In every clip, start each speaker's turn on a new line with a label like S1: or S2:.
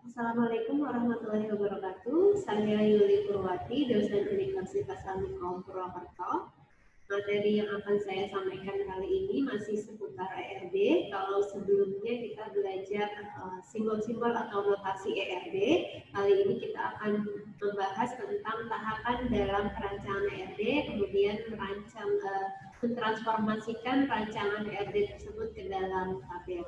S1: Assalamualaikum warahmatullahi wabarakatuh. Saya Yuli Purwati, dosen Universitas Amikom Purwokerto. Materi yang akan saya sampaikan kali ini masih seputar ERD. Kalau sebelumnya kita belajar simbol-simbol atau notasi ERD, kali ini kita akan membahas tentang tahapan dalam perancangan ERD, kemudian mentransformasikan rancangan ERD tersebut ke dalam tabel.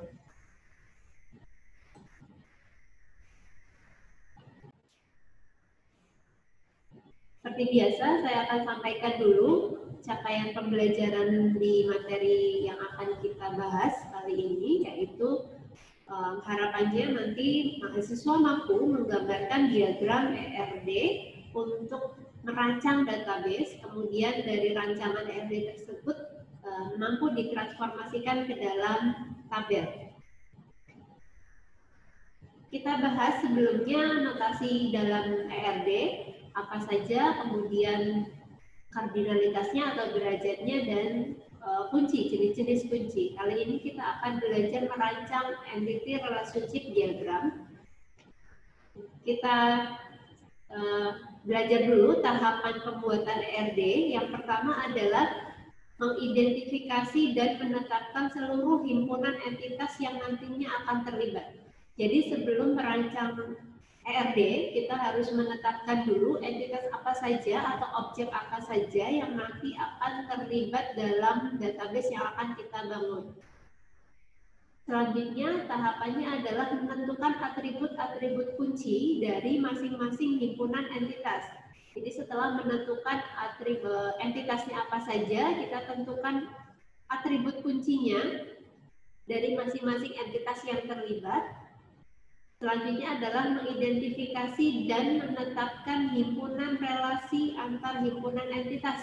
S1: Seperti biasa, saya akan sampaikan dulu capaian pembelajaran di materi yang akan kita bahas kali ini, yaitu harapannya nanti mahasiswa mampu menggambarkan diagram ERD untuk merancang database, kemudian dari rancangan ERD tersebut mampu ditransformasikan ke dalam tabel. Kita bahas sebelumnya notasi dalam ERD, apa saja, kemudian kardinalitasnya atau derajatnya, dan kunci, jenis-jenis kunci. Kali ini kita akan belajar merancang entity relationship diagram. Kita belajar dulu tahapan pembuatan ERD. Yang pertama adalah mengidentifikasi dan menetapkan seluruh himpunan entitas yang nantinya akan terlibat. Jadi sebelum merancang ERD, kita harus menetapkan dulu entitas apa saja atau objek apa saja yang nanti akan terlibat dalam database yang akan kita bangun. Selanjutnya, tahapannya adalah menentukan atribut-atribut kunci dari masing-masing himpunan entitas. Jadi setelah menentukan entitasnya apa saja, kita tentukan atribut kuncinya dari masing-masing entitas yang terlibat. Selanjutnya adalah mengidentifikasi dan menetapkan himpunan relasi antar himpunan entitas.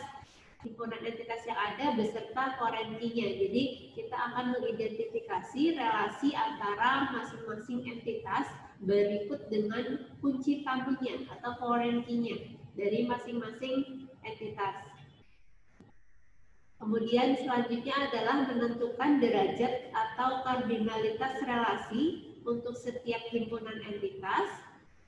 S1: Himpunan entitas yang ada beserta foreign key-nya. Jadi kita akan mengidentifikasi relasi antara masing-masing entitas berikut dengan kunci tabunya atau foreign key-nya dari masing-masing entitas. Kemudian selanjutnya adalah menentukan derajat atau kardinalitas relasi untuk setiap himpunan entitas,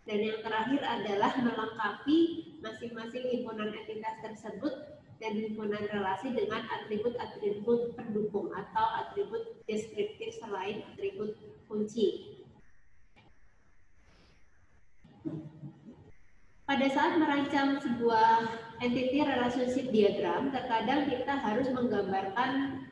S1: dan yang terakhir adalah melengkapi masing-masing himpunan entitas tersebut dan himpunan relasi dengan atribut-atribut pendukung atau atribut deskriptif selain atribut kunci. Pada saat merancang sebuah entity relationship diagram, terkadang kita harus menggambarkan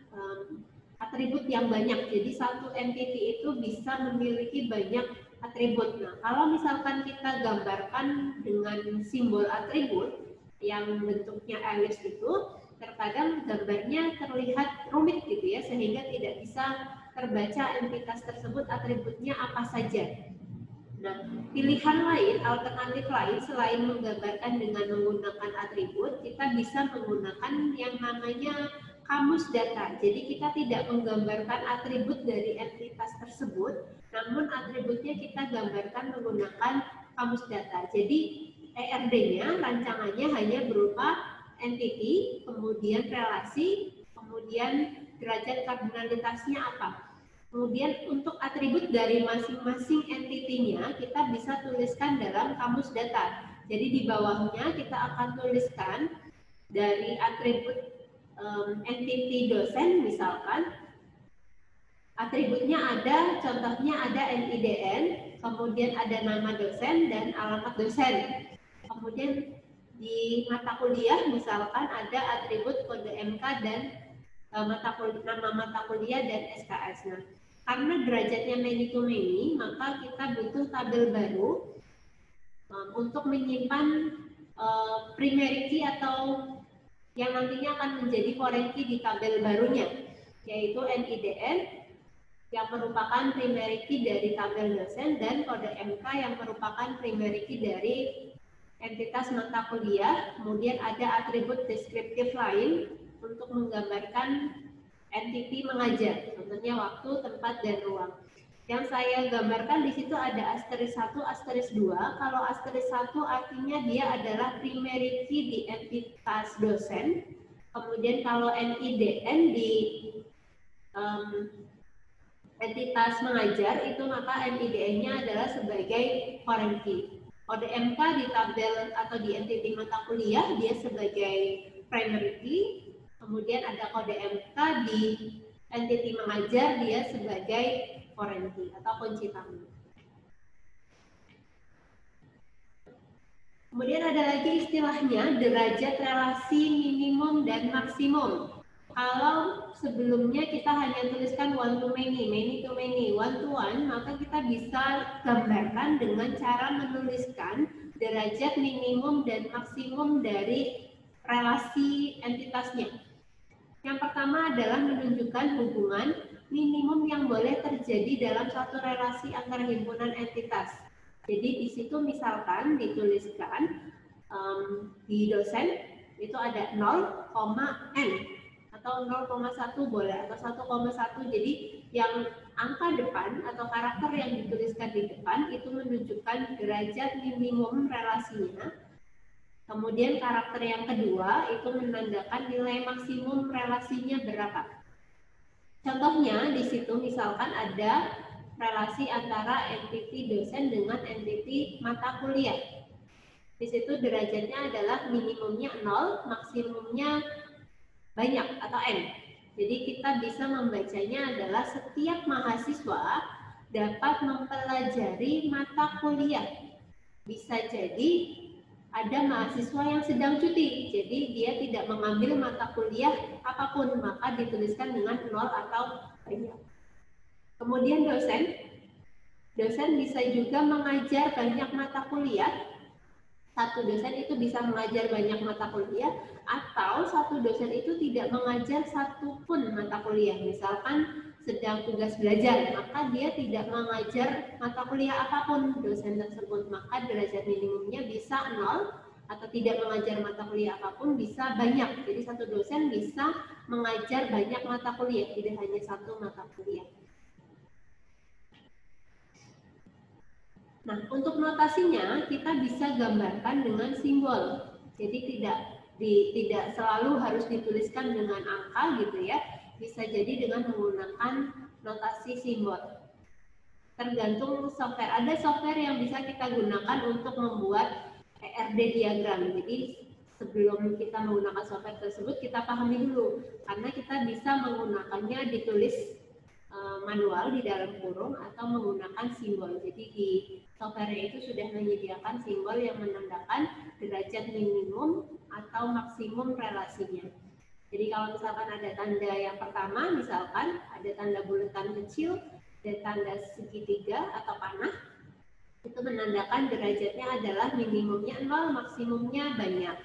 S1: atribut yang banyak. Jadi satu entity itu bisa memiliki banyak atribut. Nah, kalau misalkan kita gambarkan dengan simbol atribut yang bentuknya ellipse itu, terkadang gambarnya terlihat rumit gitu ya, sehingga tidak bisa terbaca entitas tersebut atributnya apa saja. Nah, pilihan lain, alternatif lain selain menggambarkan dengan menggunakan atribut, kita bisa menggunakan yang namanya kamus data. Jadi kita tidak menggambarkan atribut dari entitas tersebut, namun atributnya kita gambarkan menggunakan kamus data. Jadi ERD-nya, rancangannya hanya berupa entity, kemudian relasi, kemudian derajat kardinalitasnya apa. Kemudian untuk atribut dari masing-masing entity-nya kita bisa tuliskan dalam kamus data. Jadi di bawahnya kita akan tuliskan dari atribut entity dosen misalkan. Atributnya ada, contohnya ada NIDN, kemudian ada nama dosen dan alamat dosen. Kemudian di mata kuliah misalkan ada atribut kode MK dan nama mata kuliah dan SKS. Nah, karena derajatnya many to many, maka kita butuh tabel baru untuk menyimpan primary key atau yang nantinya akan menjadi foreign key di tabel barunya, yaitu NIDN yang merupakan primary key dari tabel dosen dan kode MK yang merupakan primary key dari entitas mata kuliah. Kemudian ada atribut deskriptif lain untuk menggambarkan entity mengajar, contohnya waktu, tempat, dan ruang. Yang saya gambarkan di situ ada asterisk 1, asterisk 2. Kalau asterisk 1 artinya dia adalah primary key di entitas dosen. Kemudian kalau NIDN di entitas mengajar itu maka MIDN-nya adalah sebagai foreign key. Kode MK di tabel atau di entity mata kuliah dia sebagai primary key, kemudian ada kode MK di entity mengajar dia sebagai foreign key atau kunci tamu. Kemudian ada lagi istilahnya derajat relasi minimum dan maksimum. Kalau sebelumnya kita hanya tuliskan one to many, many to many, one to one, maka kita bisa gambarkan dengan cara menuliskan derajat minimum dan maksimum dari relasi entitasnya. Yang pertama adalah menunjukkan hubungan minimum yang boleh terjadi dalam suatu relasi antara himpunan entitas. Jadi di situ misalkan dituliskan di dosen itu ada 0,n atau 0,1 boleh atau 1,1. Jadi yang angka depan atau karakter yang dituliskan di depan itu menunjukkan derajat minimum relasinya. Kemudian karakter yang kedua itu menandakan nilai maksimum relasinya berapa. Contohnya di situ misalkan ada relasi antara entity dosen dengan entity mata kuliah. Di situ derajatnya adalah minimumnya 0, maksimumnya banyak atau n. Jadi kita bisa membacanya adalah setiap mahasiswa dapat mempelajari mata kuliah. Bisa jadi ada mahasiswa yang sedang cuti, jadi dia tidak mengambil mata kuliah apapun, maka dituliskan dengan 0 atau banyak. Kemudian dosen bisa juga mengajar banyak mata kuliah. Satu dosen itu bisa mengajar banyak mata kuliah, atau satu dosen itu tidak mengajar satupun mata kuliah. Misalkan sedang tugas belajar, maka dia tidak mengajar mata kuliah apapun dosen tersebut, maka derajat minimumnya bisa 0, atau tidak mengajar mata kuliah apapun bisa banyak. Jadi satu dosen bisa mengajar banyak mata kuliah, tidak hanya satu mata kuliah. Nah, untuk notasinya kita bisa gambarkan dengan simbol. Jadi tidak selalu harus dituliskan dengan angka gitu ya. Bisa jadi dengan menggunakan notasi simbol. Tergantung software. Ada software yang bisa kita gunakan untuk membuat ERD diagram. Jadi sebelum kita menggunakan software tersebut kita pahami dulu, karena kita bisa menggunakannya ditulis manual di dalam kurung atau menggunakan simbol. Jadi di software itu sudah menyediakan simbol yang menandakan derajat minimum atau maksimum relasinya. Jadi kalau misalkan ada tanda yang pertama, misalkan ada tanda bulatan kecil dan tanda segitiga atau panah, itu menandakan derajatnya adalah minimumnya 0, maksimumnya banyak.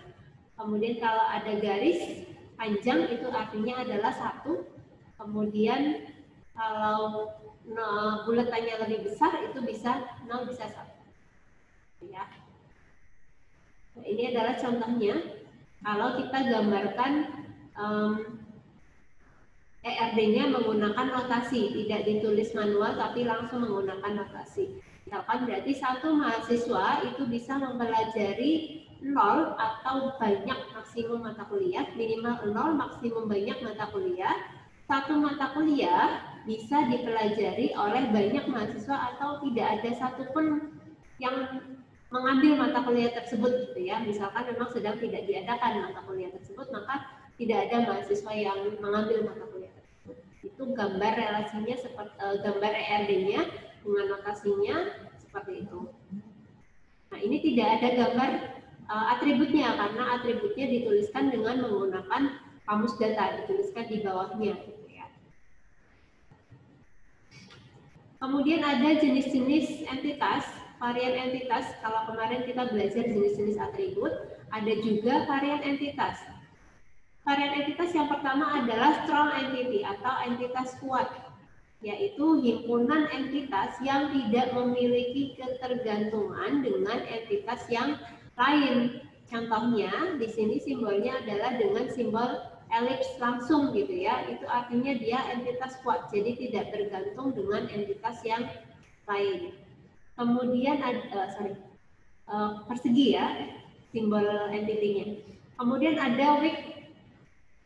S1: Kemudian kalau ada garis panjang itu artinya adalah 1. Kemudian kalau bulatannya lebih besar itu bisa 0 bisa 1. Ya. Nah, ini adalah contohnya. Kalau kita gambarkan ERD-nya menggunakan notasi, tidak ditulis manual tapi langsung menggunakan notasi. Misalkan berarti satu mahasiswa itu bisa mempelajari 0 atau banyak maksimum mata kuliah, minimal 0 maksimum banyak mata kuliah. Satu mata kuliah bisa dipelajari oleh banyak mahasiswa atau tidak ada satupun yang mengambil mata kuliah tersebut gitu ya. Misalkan memang sedang tidak diadakan mata kuliah tersebut, maka tidak ada mahasiswa yang mengambil mata kuliah tersebut. Itu gambar relasinya seperti gambar ERD-nya dengan notasinya seperti itu. Nah, ini tidak ada gambar atributnya karena atributnya dituliskan dengan menggunakan kamus data, dituliskan di bawahnya. Kemudian ada jenis-jenis entitas, varian entitas. Kalau kemarin kita belajar jenis-jenis atribut, ada juga varian entitas. Varian entitas yang pertama adalah strong entity atau entitas kuat, yaitu himpunan entitas yang tidak memiliki ketergantungan dengan entitas yang lain. Contohnya di sini simbolnya adalah dengan simbol elips langsung gitu ya, itu artinya dia entitas kuat, jadi tidak bergantung dengan entitas yang lain. Kemudian ada persegi ya simbol entitinya. Kemudian ada weak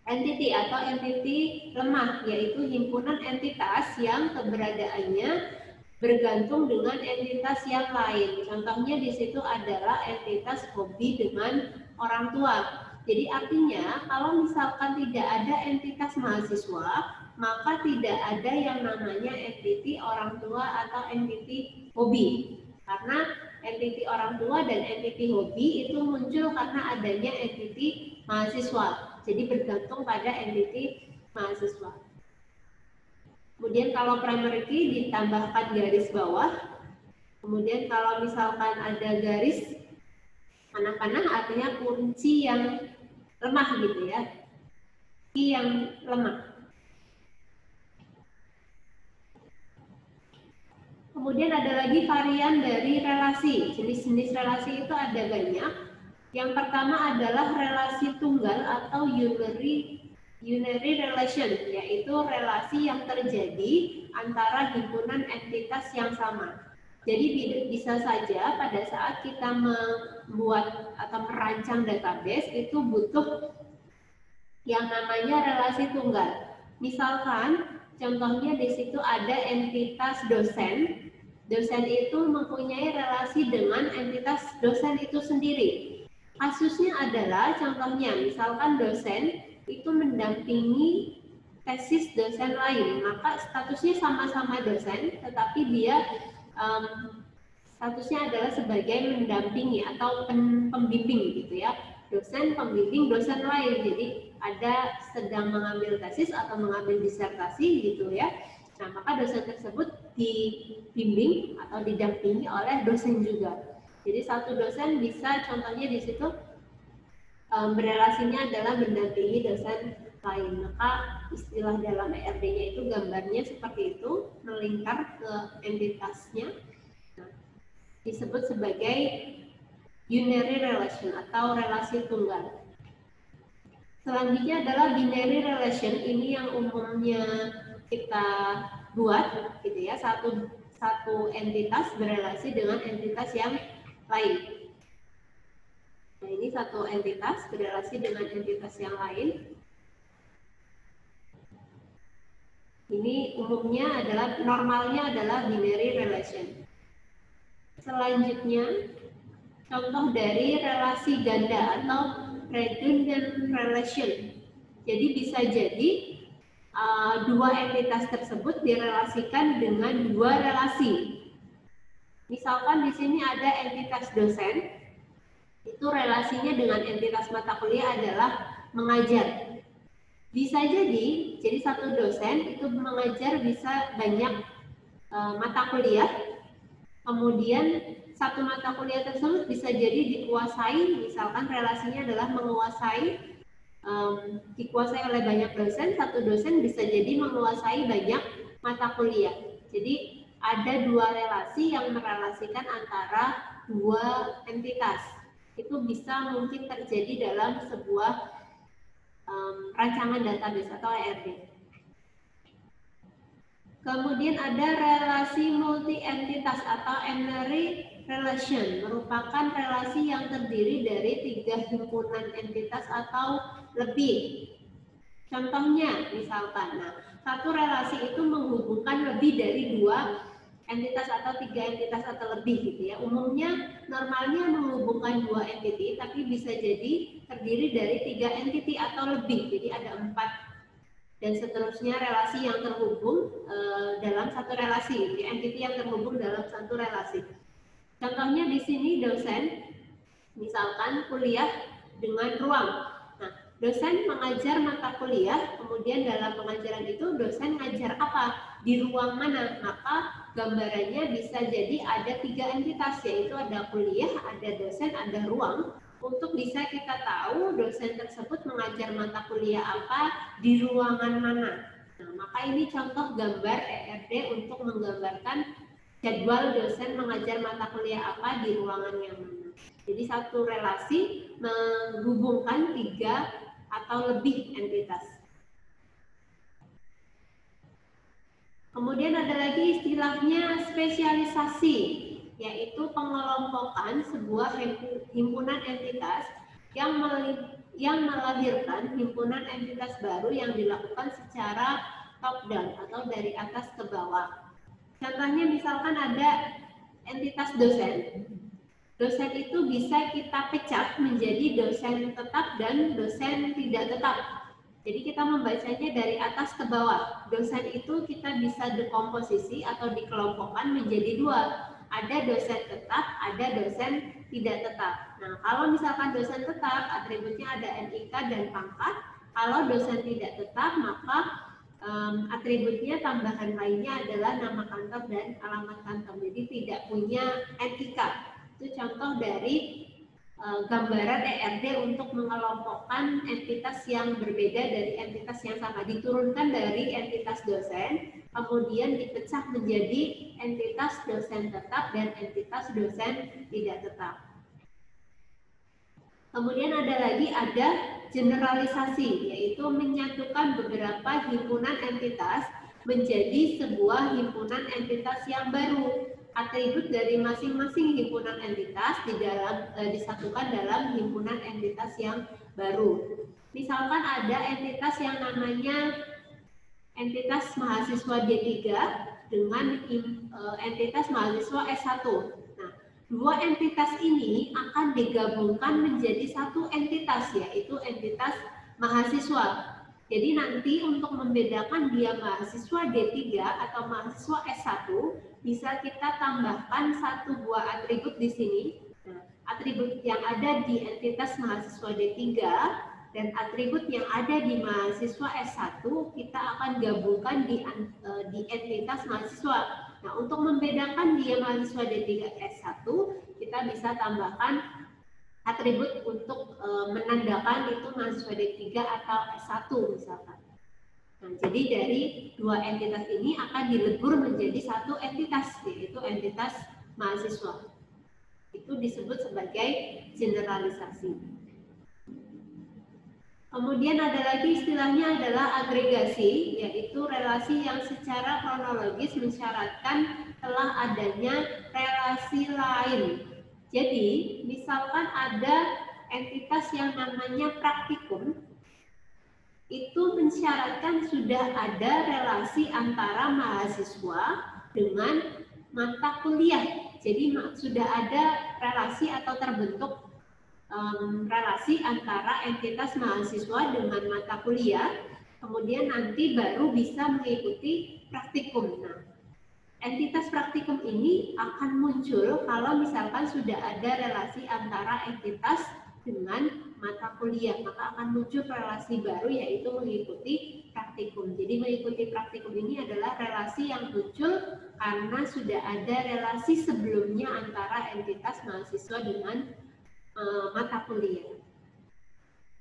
S1: entity atau entity lemah, yaitu himpunan entitas yang keberadaannya bergantung dengan entitas yang lain. Contohnya di situ adalah entitas hobi dengan orang tua. Jadi artinya kalau misalkan tidak ada entitas mahasiswa, maka tidak ada yang namanya entity orang tua atau entity hobi. Karena entity orang tua dan entity hobi itu muncul karena adanya entity mahasiswa. Jadi bergantung pada entity mahasiswa. Kemudian kalau primary key ditambahkan garis bawah. Kemudian kalau misalkan ada garis panah-panah artinya kunci yang lemah gitu ya. Key yang lemah. Kemudian ada lagi varian dari relasi. Jenis-jenis relasi itu ada banyak. Yang pertama adalah relasi tunggal atau unary relation, yaitu relasi yang terjadi antara himpunan entitas yang sama. Jadi bisa saja pada saat kita membuat atau merancang database itu butuh yang namanya relasi tunggal. Misalkan contohnya di situ ada entitas dosen. Dosen itu mempunyai relasi dengan entitas dosen itu sendiri. Kasusnya adalah contohnya misalkan dosen itu mendampingi tesis dosen lain, maka statusnya sama-sama dosen, tetapi dia statusnya adalah sebagai mendampingi atau pembimbing gitu ya, dosen pembimbing dosen lain. Jadi ada sedang mengambil tesis atau mengambil disertasi gitu ya. Nah, maka dosen tersebut dibimbing atau didampingi oleh dosen juga. Jadi satu dosen bisa contohnya di situ berelasinya adalah mendampingi dosen lain. Maka istilah dalam ERD-nya itu gambarnya seperti itu, melingkar ke entitasnya. Nah, disebut sebagai unary relation atau relasi tunggal. Selanjutnya adalah binary relation. Ini yang umumnya kita buat gitu ya, satu entitas berelasi dengan entitas yang lain. Nah, ini satu entitas berelasi dengan entitas yang lain. Ini umumnya adalah, normalnya adalah binary relation. Selanjutnya, contoh dari relasi ganda atau redundant relation. Jadi bisa jadi dua entitas tersebut direlasikan dengan dua relasi. Misalkan di sini ada entitas dosen, itu relasinya dengan entitas mata kuliah adalah mengajar. Bisa jadi satu dosen itu mengajar bisa banyak mata kuliah, kemudian satu mata kuliah tersebut bisa jadi dikuasai, misalkan relasinya adalah menguasai, dikuasai oleh banyak dosen, satu dosen bisa jadi menguasai banyak mata kuliah. Jadi ada dua relasi yang merelasikan antara dua entitas. Itu bisa mungkin terjadi dalam sebuah rancangan database atau ERD. Kemudian ada relasi multi-entitas atau n-ary relation, merupakan relasi yang terdiri dari 3 himpunan entitas atau lebih. Contohnya, misalkan, satu relasi itu menghubungkan lebih dari 2 entitas atau 3 entitas atau lebih gitu ya. Umumnya normalnya menghubungkan 2 entity, tapi bisa jadi terdiri dari 3 entity atau lebih. Jadi ada 4 dan seterusnya relasi yang terhubung dalam satu relasi, entity yang terhubung dalam satu relasi. Contohnya di sini dosen, misalkan kuliah dengan ruang. Nah, dosen mengajar mata kuliah, kemudian dalam pengajaran itu dosen ngajar apa, di ruang mana, maka gambarannya bisa jadi ada 3 entitas, yaitu ada kuliah, ada dosen, ada ruang. Untuk bisa kita tahu dosen tersebut mengajar mata kuliah apa di ruangan mana. Nah, maka ini contoh gambar ERD untuk menggambarkan jadwal dosen mengajar mata kuliah apa di ruangan yang mana. Jadi satu relasi menghubungkan 3 atau lebih entitas. Kemudian ada lagi istilahnya spesialisasi, yaitu pengelompokan sebuah himpunan entitas yang melahirkan himpunan entitas baru yang dilakukan secara top down atau dari atas ke bawah. Contohnya misalkan ada entitas dosen. Dosen itu bisa kita pecah menjadi dosen tetap dan dosen tidak tetap. Jadi kita membacanya dari atas ke bawah. Dosen itu kita bisa dekomposisi atau dikelompokkan menjadi dua. Ada dosen tetap, ada dosen tidak tetap. Nah, kalau misalkan dosen tetap, atributnya ada NIK dan pangkat. Kalau dosen tidak tetap, maka atributnya tambahan lainnya adalah nama kantor dan alamat kantor. Jadi tidak punya NIK. Itu contoh dari gambaran ERD untuk mengelompokkan entitas yang berbeda dari entitas yang sama. Diturunkan dari entitas dosen, kemudian dipecah menjadi entitas dosen tetap dan entitas dosen tidak tetap. Kemudian ada generalisasi, yaitu menyatukan beberapa himpunan entitas menjadi sebuah himpunan entitas yang baru. Atribut dari masing-masing himpunan entitas disatukan dalam himpunan entitas yang baru. Misalkan ada entitas yang namanya entitas mahasiswa D3 dengan entitas mahasiswa S1. Nah, dua entitas ini akan digabungkan menjadi satu entitas, yaitu entitas mahasiswa. Jadi nanti untuk membedakan dia mahasiswa D3 atau mahasiswa S1, bisa kita tambahkan satu buah atribut di sini. Nah, atribut yang ada di entitas mahasiswa D3 dan atribut yang ada di mahasiswa S1 kita akan gabungkan di entitas mahasiswa. Nah, untuk membedakan dia mahasiswa D3 S1, kita bisa tambahkan atribut untuk menandakan itu mahasiswa D3 atau S1 misalkan. Nah, jadi dari dua entitas ini akan dilebur menjadi satu entitas, yaitu entitas mahasiswa. Itu disebut sebagai generalisasi. Kemudian ada lagi istilahnya adalah agregasi, yaitu relasi yang secara kronologis mensyaratkan telah adanya relasi lain. Jadi, misalkan ada entitas yang namanya praktikum, itu mensyaratkan sudah ada relasi antara mahasiswa dengan mata kuliah. Jadi, sudah ada relasi atau terbentuk relasi antara entitas mahasiswa dengan mata kuliah, kemudian nanti baru bisa mengikuti praktikum. Nah, entitas praktikum ini akan muncul kalau misalkan sudah ada relasi antara entitas dengan mata kuliah, maka akan muncul relasi baru yaitu mengikuti praktikum. Jadi mengikuti praktikum ini adalah relasi yang muncul karena sudah ada relasi sebelumnya antara entitas mahasiswa dengan mata kuliah.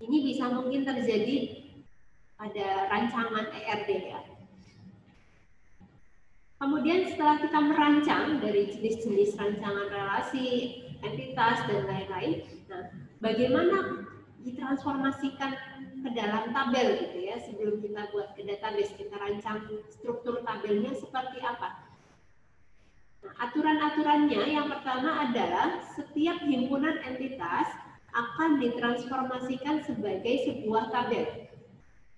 S1: Ini bisa mungkin terjadi pada rancangan ERD ya. Kemudian setelah kita merancang dari jenis-jenis rancangan relasi, entitas, dan lain-lain, nah bagaimana ditransformasikan ke dalam tabel gitu ya, sebelum kita buat ke database, kita rancang struktur tabelnya seperti apa. Nah, aturan-aturannya yang pertama adalah setiap himpunan entitas akan ditransformasikan sebagai sebuah tabel.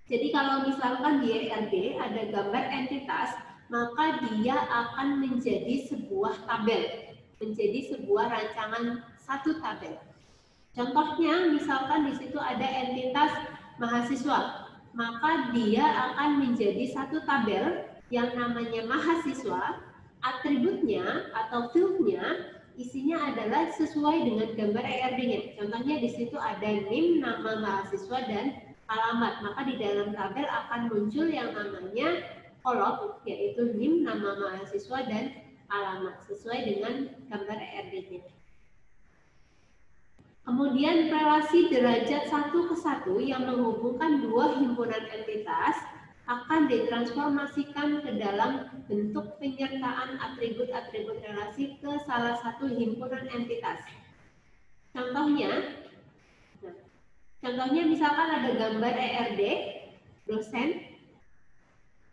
S1: Jadi kalau misalkan di ERD ada gambar entitas, maka dia akan menjadi sebuah tabel, menjadi sebuah rancangan satu tabel. Contohnya misalkan di situ ada entitas mahasiswa, maka dia akan menjadi satu tabel yang namanya mahasiswa. Atributnya atau fieldnya isinya adalah sesuai dengan gambar ERD-nya. Contohnya di situ ada NIM, nama mahasiswa, dan alamat. Maka di dalam tabel akan muncul yang namanya kolom, yaitu NIM, nama mahasiswa, dan alamat sesuai dengan gambar ERD-nya. Kemudian relasi derajat 1 ke 1 yang menghubungkan dua himpunan entitas akan ditransformasikan ke dalam bentuk penyertaan atribut-atribut relasi ke salah satu himpunan entitas. Contohnya misalkan ada gambar ERD, dosen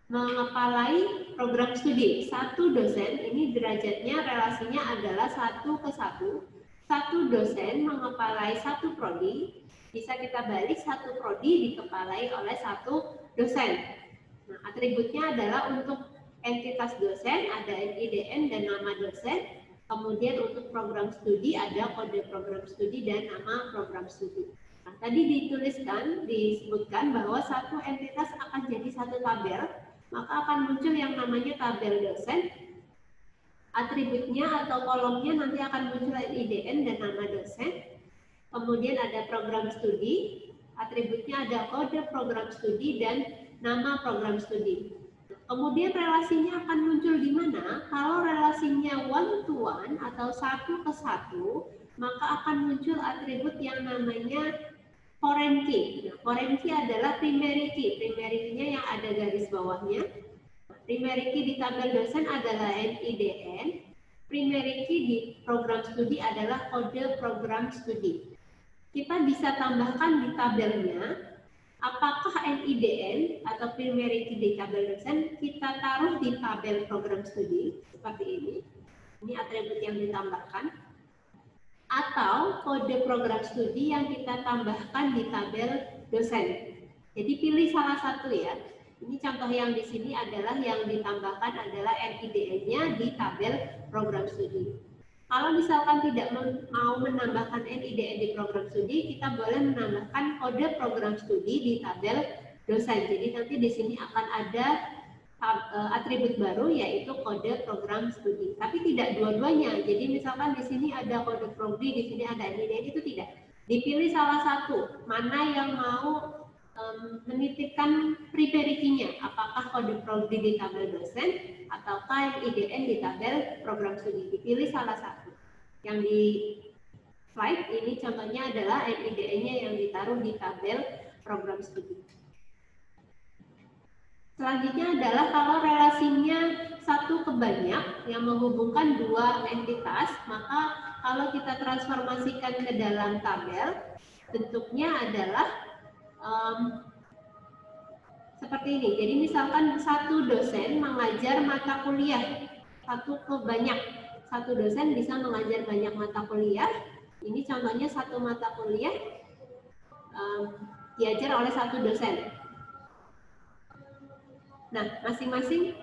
S1: mengepalai program studi. Satu dosen ini derajatnya relasinya adalah 1 ke 1. satu dosen mengepalai satu prodi, bisa kita balik satu prodi dikepalai oleh satu dosen. Nah, atributnya adalah untuk entitas dosen ada NIDN dan nama dosen, kemudian untuk program studi ada kode program studi dan nama program studi. Nah, tadi disebutkan bahwa satu entitas akan jadi satu tabel, maka akan muncul yang namanya tabel dosen. Atributnya atau kolomnya nanti akan muncul NIDN dan nama dosen. Kemudian ada program studi, atributnya ada kode program studi dan nama program studi. Kemudian relasinya akan muncul di mana? Kalau relasinya one to one atau satu ke satu, maka akan muncul atribut yang namanya foreign key. Nah, foreign key adalah primary key. Primary key-nya yang ada garis bawahnya. Primary key di tabel dosen adalah NIDN. Primary key di program studi adalah kode program studi. Kita bisa tambahkan di tabelnya, apakah NIDN atau primary key di tabel dosen kita taruh di tabel program studi seperti ini. Ini atribut yang ditambahkan. Atau kode program studi yang kita tambahkan di tabel dosen. Jadi pilih salah satu ya. Ini contoh yang di sini adalah yang ditambahkan adalah NIDN-nya di tabel program studi. Kalau misalkan tidak mau menambahkan NIDN di program studi, kita boleh menambahkan kode program studi di tabel dosen. Jadi nanti di sini akan ada atribut baru yaitu kode program studi. Tapi tidak dua-duanya. Jadi misalkan di sini ada kode prodi, di sini ada NIDN, itu tidak. Dipilih salah satu, mana yang mau menitipkan primary key-nya, apakah kode prodi di tabel dosen ataukah NIDN di tabel program studi. Dipilih salah satu. Yang di slide ini contohnya adalah NIDN-nya yang ditaruh di tabel program studi. Selanjutnya adalah kalau relasinya satu ke banyak yang menghubungkan dua entitas, maka kalau kita transformasikan ke dalam tabel, bentuknya adalah seperti ini. Jadi misalkan satu dosen mengajar mata kuliah satu ke banyak. Satu dosen bisa mengajar banyak mata kuliah. Ini contohnya satu mata kuliah diajar oleh satu dosen. Nah, masing-masing.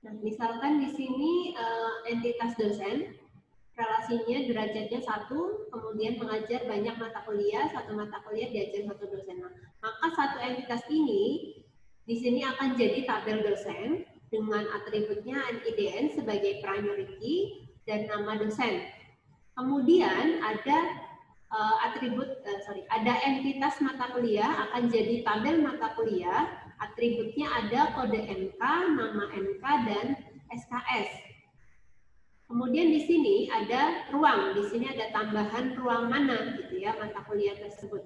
S1: Nah, misalkan di sini entitas dosen. Relasinya derajatnya 1, kemudian mengajar banyak mata kuliah, satu mata kuliah diajar satu dosen. Nah, maka satu entitas ini di sini akan jadi tabel dosen dengan atributnya NIDN sebagai primary key dan nama dosen. Kemudian ada ada entitas mata kuliah akan jadi tabel mata kuliah, atributnya ada kode MK, nama MK dan SKS. Kemudian di sini ada ruang, di sini ada tambahan ruang mana gitu ya mata kuliah tersebut.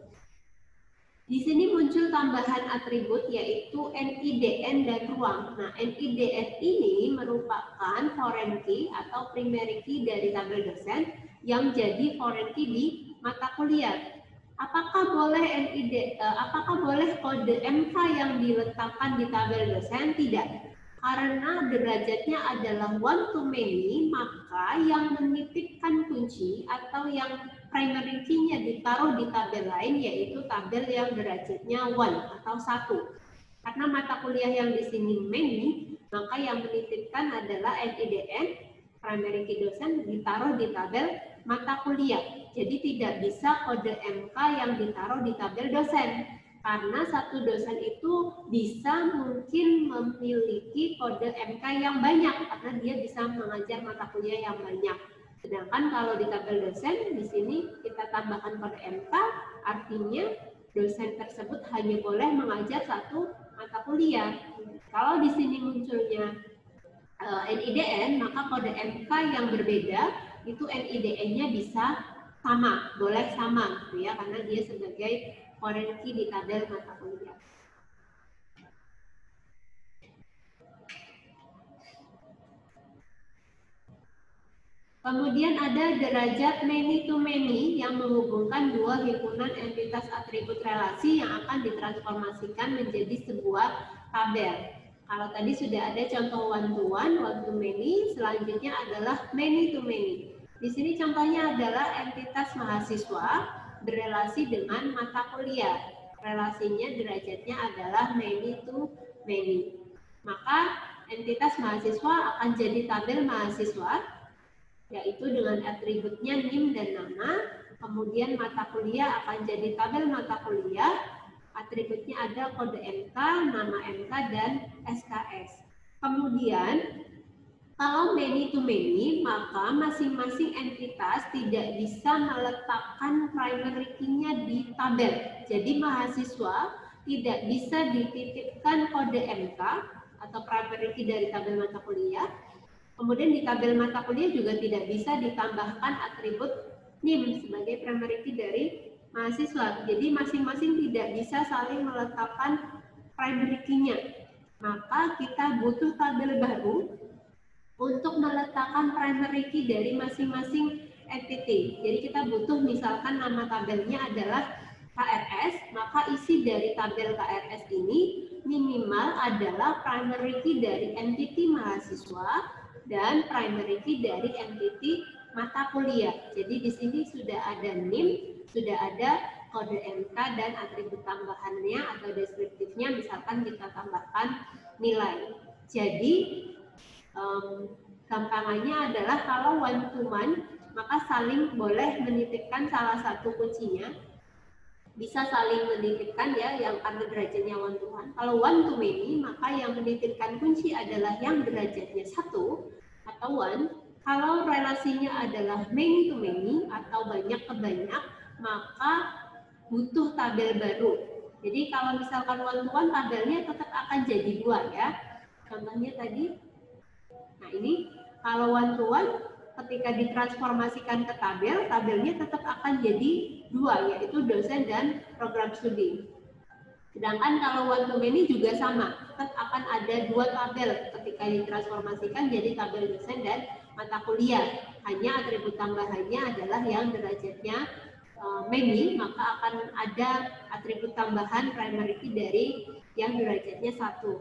S1: Di sini muncul tambahan atribut yaitu NIDN dan ruang. Nah, NIDN ini merupakan foreign key atau primary key dari tabel dosen yang jadi foreign key di mata kuliah. Apakah boleh kode MK yang diletakkan di tabel dosen? Tidak. Karena derajatnya adalah one to many, maka yang menitipkan kunci atau yang primary key-nya ditaruh di tabel lain yaitu tabel yang derajatnya one atau 1. Karena mata kuliah yang di sini many, maka yang menitipkan adalah NIDN, primary key dosen, ditaruh di tabel mata kuliah. Jadi tidak bisa kode MK yang ditaruh di tabel dosen. Karena satu dosen itu bisa mungkin memiliki kode MK yang banyak karena dia bisa mengajar mata kuliah yang banyak. Sedangkan kalau di tabel dosen di sini kita tambahkan kode MK, artinya dosen tersebut hanya boleh mengajar satu mata kuliah. Kalau di sini munculnya NIDN, maka kode MK yang berbeda itu NIDN-nya bisa sama, boleh sama gitu ya, karena dia sebagai foreign key di tabel mata kuliah. Kemudian ada derajat many to many yang menghubungkan dua himpunan entitas atribut relasi yang akan ditransformasikan menjadi sebuah tabel. Kalau tadi sudah ada contoh one to one to many, selanjutnya adalah many to many. Di sini contohnya adalah entitas mahasiswa berelasi dengan mata kuliah. Relasinya derajatnya adalah many to many. Maka entitas mahasiswa akan jadi tabel mahasiswa, yaitu dengan atributnya NIM dan nama. Kemudian mata kuliah akan jadi tabel mata kuliah. Atributnya ada kode MK, nama MK, dan SKS. Kemudian, kalau many to many, maka masing-masing entitas tidak bisa meletakkan primary key-nya di tabel. Jadi mahasiswa tidak bisa dititipkan kode MK atau primary key dari tabel mata kuliah. Kemudian di tabel mata kuliah juga tidak bisa ditambahkan atribut NIM sebagai primary key dari mahasiswa. Jadi masing-masing tidak bisa saling meletakkan primary key-nya. Maka kita butuh tabel baru untuk meletakkan primary key dari masing-masing entity. Jadi kita butuh misalkan nama tabelnya adalah KRS, maka isi dari tabel KRS ini minimal adalah primary key dari entity mahasiswa dan primary key dari entity mata kuliah. Jadi di sini sudah ada NIM, sudah ada kode MK dan atribut tambahannya atau deskriptifnya, misalkan kita tambahkan nilai. Jadi gampangannya adalah kalau one to one, maka saling boleh menitipkan salah satu kuncinya. Bisa saling menitipkan ya, yang karena derajatnya one to one. Kalau one to many, maka yang menitipkan kunci adalah yang derajatnya 1 atau one. Kalau relasinya adalah many to many atau banyak ke banyak, maka butuh tabel baru. Jadi kalau misalkan one to one, tabelnya tetap akan jadi 2 ya. Contohnya tadi, nah ini kalau one to one, ketika ditransformasikan ke tabel, tabelnya tetap akan jadi 2, yaitu dosen dan program studi. Sedangkan kalau one to many juga sama, tetap akan ada 2 tabel ketika ditransformasikan jadi tabel dosen dan mata kuliah. Hanya atribut tambahannya adalah yang derajatnya many, maka akan ada atribut tambahan primary key dari yang derajatnya 1.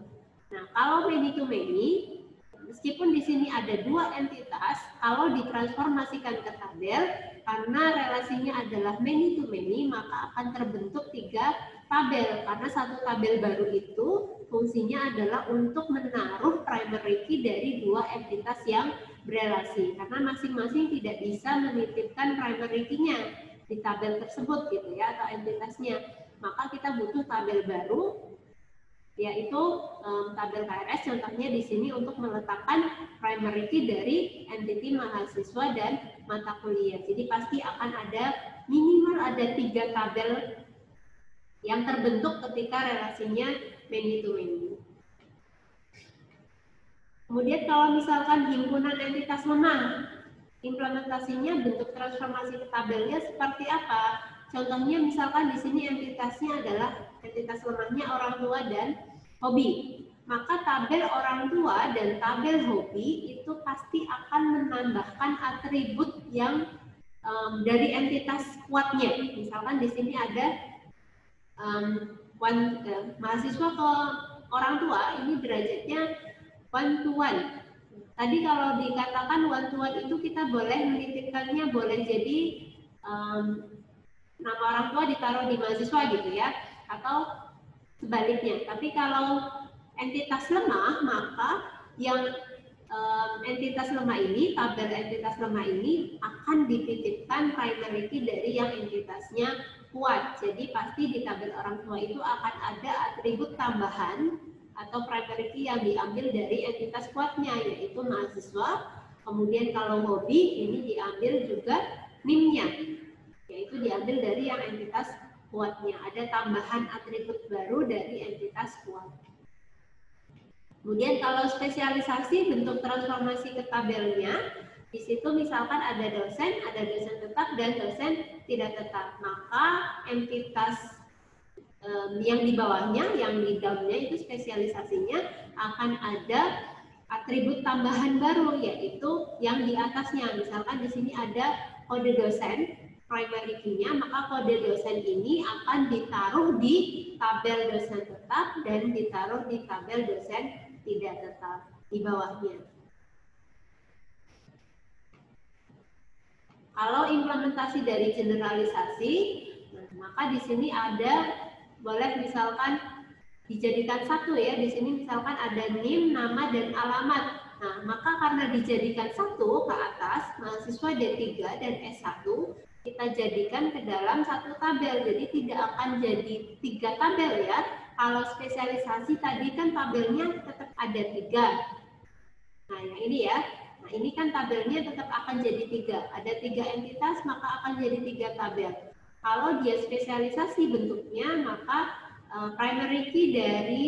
S1: Nah, kalau many to many, meskipun di sini ada 2 entitas, kalau ditransformasikan ke tabel, karena relasinya adalah many to many, maka akan terbentuk 3 tabel. Karena satu tabel baru itu fungsinya adalah untuk menaruh primary key dari 2 entitas yang berelasi. Karena masing-masing tidak bisa menitipkan primary key-nya di tabel tersebut gitu ya, atau entitasnya. Maka kita butuh tabel baru, yaitu tabel KRS, contohnya di sini untuk meletakkan primary key dari entity mahasiswa dan mata kuliah. Jadi pasti akan ada minimal ada 3 tabel yang terbentuk ketika relasinya many to many. Kemudian kalau misalkan himpunan entitas lemah, implementasinya bentuk transformasi ke tabelnya seperti apa? Contohnya misalkan di sini entitasnya adalah entitas lemahnya orang tua dan hobi. Maka tabel orang tua dan tabel hobi itu pasti akan menambahkan atribut yang dari entitas kuatnya. Misalkan di sini ada mahasiswa ke orang tua, ini derajatnya one to one. Tadi kalau dikatakan one to one itu kita boleh menitipkannya, boleh jadi nama orang tua ditaruh di mahasiswa gitu ya, atau sebaliknya. Tapi kalau entitas lemah, maka yang entitas lemah ini, tabel entitas lemah ini akan dititipkan primary key dari yang entitasnya kuat. Jadi pasti di tabel orang tua itu akan ada atribut tambahan atau primary key yang diambil dari entitas kuatnya, yaitu mahasiswa. Kemudian kalau hobi, ini diambil juga NIM-nya, yaitu diambil dari yang entitas kuatnya. Ada tambahan atribut baru dari entitas kuat. Kemudian kalau spesialisasi bentuk transformasi ke tabelnya, di situ misalkan ada dosen tetap dan dosen tidak tetap. Maka entitas yang di bawahnya, yang di dalamnya itu spesialisasinya akan ada atribut tambahan baru, yaitu yang di atasnya. Misalkan di sini ada kode dosen, primary key-nya, maka kode dosen ini akan ditaruh di tabel dosen tetap dan ditaruh di tabel dosen tidak tetap di bawahnya. Kalau implementasi dari generalisasi, maka di sini ada, boleh misalkan dijadikan satu ya, di sini misalkan ada NIM, nama, dan alamat. Nah, maka karena dijadikan satu ke atas, mahasiswa D3 dan S1, kita jadikan ke dalam satu tabel, jadi tidak akan jadi 3 tabel ya. Kalau spesialisasi tadi kan tabelnya tetap ada 3. Nah, yang ini ya. Nah, ini kan tabelnya tetap akan jadi 3. Ada 3 entitas, maka akan jadi 3 tabel. Kalau dia spesialisasi bentuknya, maka primary key dari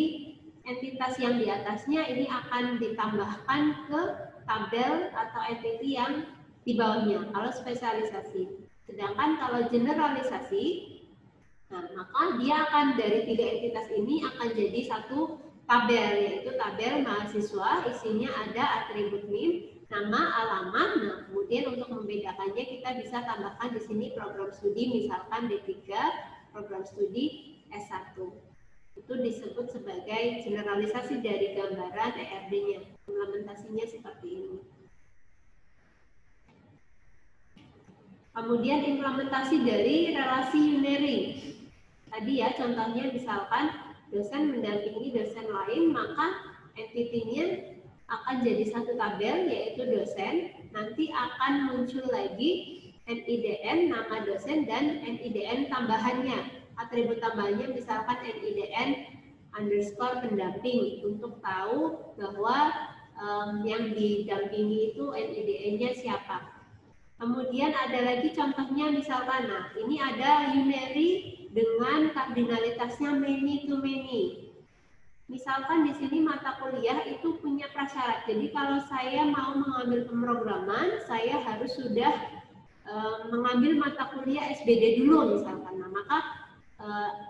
S1: entitas yang di atasnya ini akan ditambahkan ke tabel atau entity yang di bawahnya, kalau spesialisasi. Sedangkan kalau generalisasi, nah, maka dia akan dari 3 entitas ini akan jadi satu tabel, yaitu tabel mahasiswa, isinya ada atribut NIM, nama, alamat. Nah, kemudian untuk membedakannya kita bisa tambahkan di sini program studi, misalkan D3, program studi S1. Itu disebut sebagai generalisasi dari gambaran ERD-nya. Implementasinya seperti ini. Kemudian implementasi dari relasi unary. Tadi ya contohnya misalkan dosen mendampingi dosen lain, maka entity-nya akan jadi satu tabel yaitu dosen. Nanti akan muncul lagi NIDN nama dosen dan NIDN tambahannya. Atribut tambahannya misalkan NIDN underscore pendamping untuk tahu bahwa yang didampingi itu NIDN-nya siapa. Kemudian ada lagi contohnya misalkan, nah ini ada unary dengan kardinalitasnya many to many. Misalkan di sini mata kuliah itu punya prasyarat. Jadi kalau saya mau mengambil pemrograman, saya harus sudah mengambil mata kuliah SBD dulu misalkan. Nah, maka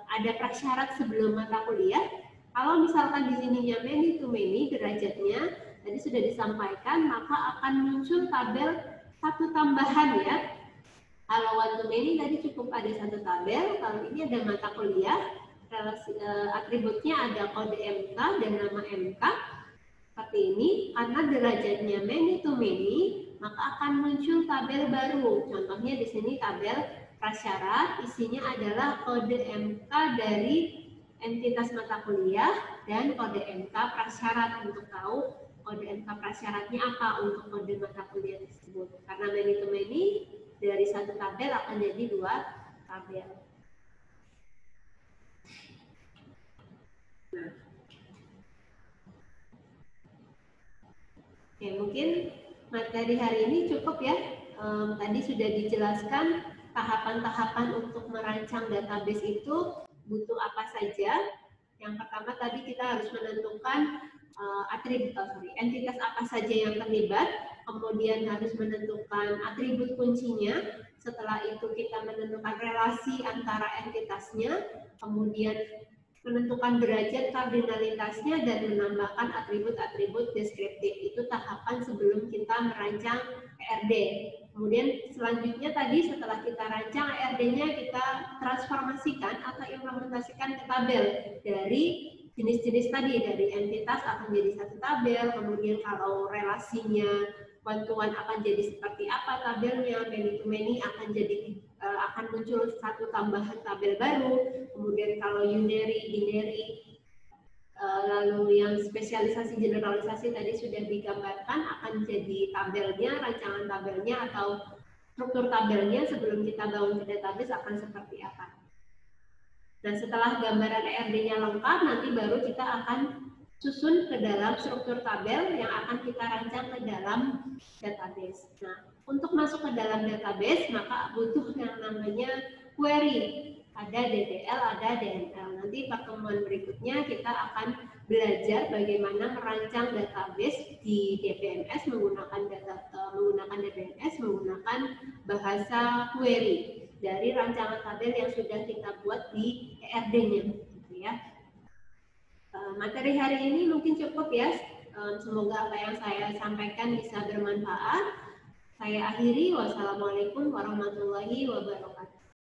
S1: ada prasyarat sebelum mata kuliah. Kalau misalkan di sininya many to many derajatnya tadi sudah disampaikan, maka akan muncul tabel satu tambahan ya. Kalau one to many tadi cukup ada satu tabel. Kalau ini ada mata kuliah, relasi, atributnya ada kode MK dan nama MK seperti ini. Karena derajatnya many to many, maka akan muncul tabel baru. Contohnya di sini tabel prasyarat, isinya adalah kode MK dari entitas mata kuliah dan kode MK prasyarat untuk tahu kode MK prasyaratnya apa untuk kode mata kuliah tersebut. Karena many to many, dari satu tabel akan jadi 2 tabel. Nah. Oke, mungkin materi hari ini cukup ya. Tadi sudah dijelaskan tahapan-tahapan untuk merancang database itu butuh apa saja. Yang pertama tadi kita harus menentukan entitas apa saja yang terlibat, kemudian harus menentukan atribut kuncinya. Setelah itu kita menentukan relasi antara entitasnya, kemudian menentukan derajat kardinalitasnya dan menambahkan atribut-atribut deskriptif. Itu tahapan sebelum kita merancang ERD. Kemudian selanjutnya tadi setelah kita rancang ERD-nya, kita transformasikan atau implementasikan ke tabel dari jenis-jenis tadi, dari entitas akan jadi satu tabel, kemudian kalau relasinya one to one akan jadi seperti apa tabelnya, many to many akan jadi akan muncul satu tambahan tabel baru, kemudian kalau unary, binary, lalu yang spesialisasi generalisasi tadi sudah digambarkan akan jadi tabelnya, rancangan tabelnya atau struktur tabelnya sebelum kita bangun ke database akan seperti apa. Dan setelah gambaran ERD-nya lengkap, nanti baru kita akan susun ke dalam struktur tabel yang akan kita rancang ke dalam database. Nah, untuk masuk ke dalam database, maka butuh yang namanya query. Ada DDL, ada DNL. Nanti pertemuan berikutnya kita akan belajar bagaimana merancang database di DBMS menggunakan DBMS menggunakan bahasa query dari rancangan tabel yang sudah kita buat di ERD-nya, gitu ya. Materi hari ini mungkin cukup ya. Semoga apa yang saya sampaikan bisa bermanfaat. Saya akhiri. Wassalamualaikum warahmatullahi wabarakatuh.